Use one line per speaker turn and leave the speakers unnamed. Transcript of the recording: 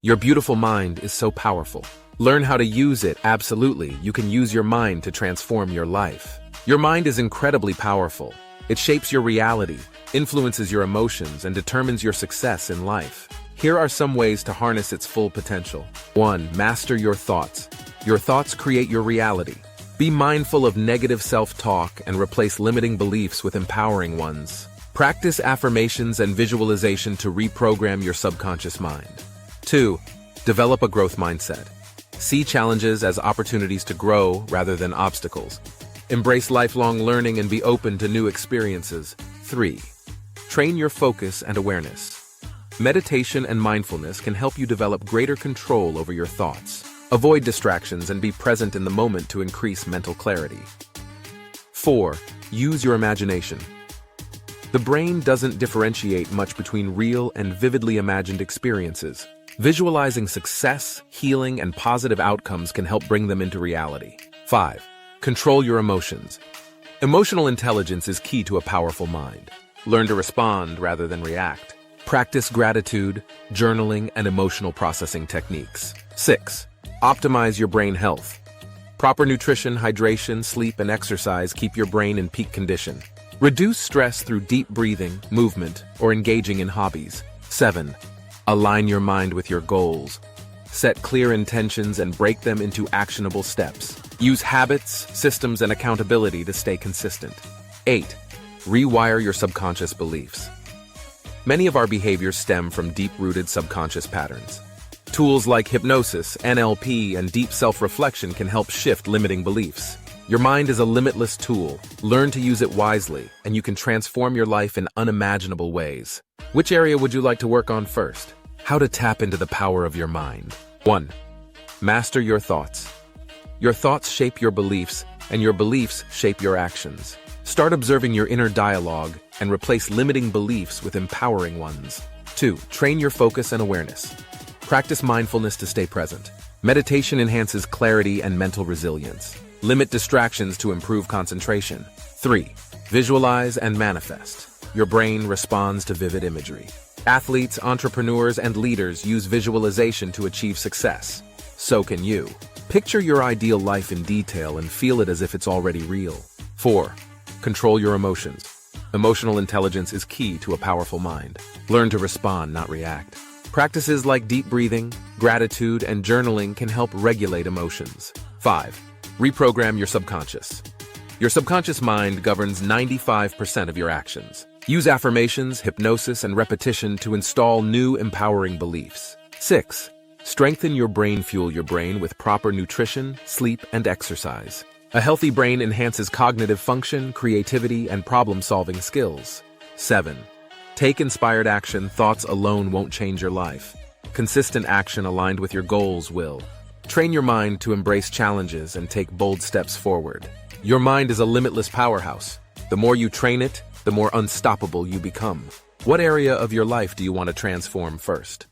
Your beautiful mind is so powerful. Learn how to use it. Absolutely, you can use your mind to transform your life. Your mind is incredibly powerful. It shapes your reality, influences your emotions, and determines your success in life. Here are some ways to harness its full potential. 1. Master your thoughts. Your thoughts create your reality. Be mindful of negative self-talk and replace limiting beliefs with empowering ones. Practice affirmations and visualization to reprogram your subconscious mind. 2. Develop a growth mindset. See challenges as opportunities to grow rather than obstacles. Embrace lifelong learning and be open to new experiences. 3. Train your focus and awareness. Meditation and mindfulness can help you develop greater control over your thoughts. Avoid distractions and be present in the moment to increase mental clarity. 4. Use your imagination. The brain doesn't differentiate much between real and vividly imagined experiences. Visualizing success, healing, and positive outcomes can help bring them into reality. 5. Control your emotions. Emotional intelligence is key to a powerful mind. Learn to respond rather than react. Practice gratitude, journaling, and emotional processing techniques. 6. Optimize your brain health. Proper nutrition, hydration, sleep, and exercise keep your brain in peak condition. Reduce stress through deep breathing, movement, or engaging in hobbies. 7. Align your mind with your goals. Set clear intentions and break them into actionable steps. Use habits, systems, and accountability to stay consistent. 8. Rewire your subconscious beliefs. Many of our behaviors stem from deep-rooted subconscious patterns. Tools like hypnosis, NLP, and deep self-reflection can help shift limiting beliefs. Your mind is a limitless tool. Learn to use it wisely, and you can transform your life in unimaginable ways. Which area would you like to work on first? How to tap into the power of your mind. 1. Master your thoughts. Your thoughts shape your beliefs, and your beliefs shape your actions. Start observing your inner dialogue and replace limiting beliefs with empowering ones. 2. Train your focus and awareness. Practice mindfulness to stay present. Meditation enhances clarity and mental resilience. Limit distractions to improve concentration. 3. Visualize and manifest. Your brain responds to vivid imagery. Athletes, entrepreneurs, and leaders use visualization to achieve success. So can you. Picture your ideal life in detail and feel it as if it's already real. 4. Control your emotions. Emotional intelligence is key to a powerful mind. Learn to respond, not react. Practices like deep breathing, gratitude, and journaling can help regulate emotions. 5. Reprogram your subconscious. Your subconscious mind governs 95% of your actions. Use affirmations, hypnosis, and repetition to install new empowering beliefs. 6. Strengthen your brain. Fuel your brain with proper nutrition, sleep, and exercise. A healthy brain enhances cognitive function, creativity, and problem-solving skills. 7. Take inspired action. Thoughts alone won't change your life. Consistent action aligned with your goals will. Train your mind to embrace challenges and take bold steps forward. Your mind is a limitless powerhouse. The more you train it, the more unstoppable you become. What area of your life do you want to transform first?